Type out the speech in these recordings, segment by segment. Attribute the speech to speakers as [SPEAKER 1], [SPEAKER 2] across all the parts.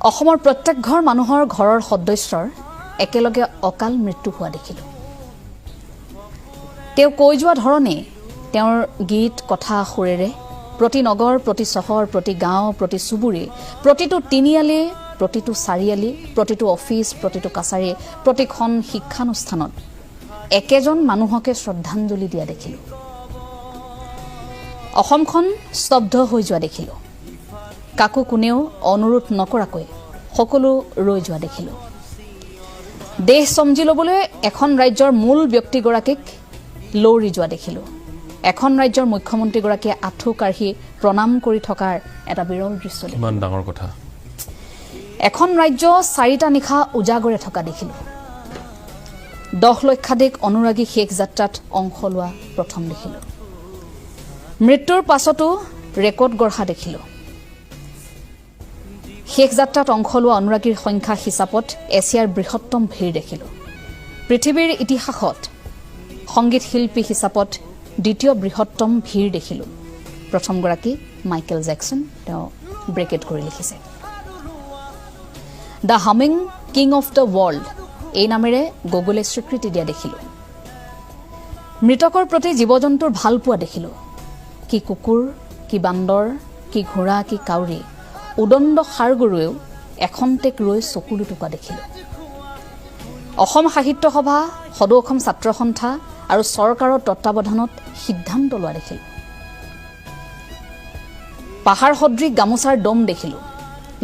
[SPEAKER 1] অসমৰ প্ৰত্যেক ঘৰ মানুহৰ ঘৰৰ সদস্যৰ একেলগে অকাল মৃত্যু হোৱা দেখিলো তেওঁ কৈ যোৱা ধৰণে তেওঁৰ গীত কথা সুৰেৰে প্ৰতি নগৰ প্ৰতি চহৰ প্ৰতি গাঁও প্ৰতি চুবুৰী প্ৰতিটো তিনিআলি প্ৰতিটো চাৰিআলি প্ৰতিটো অফিচ প্ৰতিটো কাছাৰী প্ৰতিখন শিক্ষানুষ্ঠানত একেজন মানুহকে শ্ৰদ্ধাঞ্জলি দিয়া দেখিলো অসমখন স্তব্ধ হৈ যোৱা দেখিলো কাকো কোনেও অনুৰোধ নকৰাকৈ সকলো ৰৈ যোৱা দেখিলো দেশ সমজি লবলৈ এখন ৰাজ্যৰ মূল ব্যক্তিগৰাকীক লৌৰি যোৱা দেখিলো এখন ৰাজ্যৰ মুখ্যমন্ত্ৰীগৰাকীয়ে আঁঠু কাঢ়ি প্ৰণাম কৰি থকাৰ এটা বিৰল দৃশ্য
[SPEAKER 2] ইমান ডাঙৰ কথা
[SPEAKER 1] এখন ৰাজ্য চাৰিটা নিশা উজাগৰে থকা দেখিলো 10 লক্ষাধিক অনুৰাগী শেষ যাত্ৰাত অংশ লোৱা প্ৰথম দেখিলো মৃত্যুৰ পাছতো ৰেকৰ্ড গঢ়া দেখিলো শেষ যাত্ৰাত অংশ লোৱা অনুৰাগীৰ সংখ্যা হিচাপত এছিয়াৰ বৃহত্তম ভিৰ দেখিলো পৃথিৱীৰ ইতিহাসত সংগীত শিল্পী হিচাপত দ্বিতীয় বৃহত্তম ভিৰ দেখিলো প্ৰথমগৰাকী মাইকেল জেকসন তেওঁ ব্ৰেকেট কৰি লিখিছে the humming king of the world এই নামেৰে গুগলে স্বীকৃতি দিয়া দেখিলো মৃতকৰ প্ৰতি জীৱ-জন্তুৰ ভাল পোৱা দেখিলো কি কুকুৰ কি বান্দৰ কি ঘোঁৰা কি কাউৰী উদণ্ড সাৰগৰুৱেও এখন্তেক ৰৈ চকুলো টুকা দেখিলো অসম সাহিত্য সভা সদৌ অসম ছাত্ৰ সন্থা আৰু চৰকাৰৰ তত্ত্বাৱধানত সিদ্ধান্ত লোৱা দেখিলো পাহাৰ সদৃশ গামোচাৰ দম দেখিলো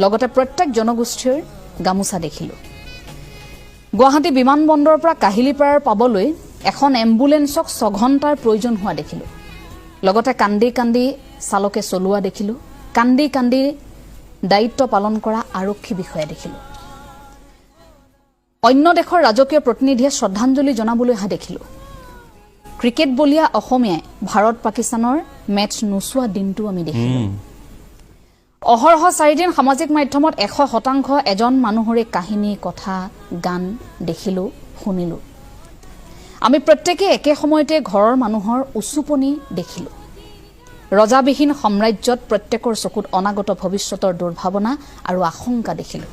[SPEAKER 1] লগতে প্ৰত্যেক জনগোষ্ঠীৰ গামোচা দেখিলো গুৱাহাটী বিমানবন্দৰৰ পৰা কাহিলীপাৰাৰ পাবলৈ এখন এম্বুলেন্সক 6 ঘণ্টাৰ প্ৰয়োজন হোৱা দেখিলো লগতে কান্দি কান্দি চালকে চলোৱা দেখিলো কান্দি কান্দি দায়িত্ব পালন কৰা আৰক্ষী বিষয়া দেখিলো অন্য দেশৰ ৰাজকীয় প্ৰতিনিধিয়ে শ্ৰদ্ধাঞ্জলি জনাবলৈ অহা দেখিলো ক্ৰিকেট বলিয়া অসমীয়াই ভাৰত পাকিস্তানৰ মেচ নোচোৱা দিনটো আমি দেখিলো অহৰহ 4 দিন সামাজিক মাধ্যমত 100% এজন মানুহৰে কাহিনী কথা গান দেখিলো শুনিলো আমি প্ৰত্যেককে একে সময়তে ঘৰৰ মানুহৰ উচুপনি দেখিলো ৰজাবিহীন সাম্ৰাজ্যত প্ৰত্যেকৰ চকুত অনাগত ভৱিষ্যতৰ দুৰ্ভাৱনা আৰু আশংকা দেখিলো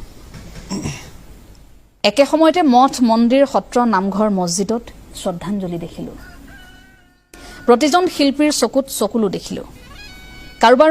[SPEAKER 1] একে সময়তে মঠ মন্দিৰ সত্ৰ নামঘৰ মছজিদত শ্ৰদ্ধাঞ্জলি দেখিলো প্ৰতিজন শিল্পীৰ চকুত চকুলো দেখিলো কাৰোবাৰ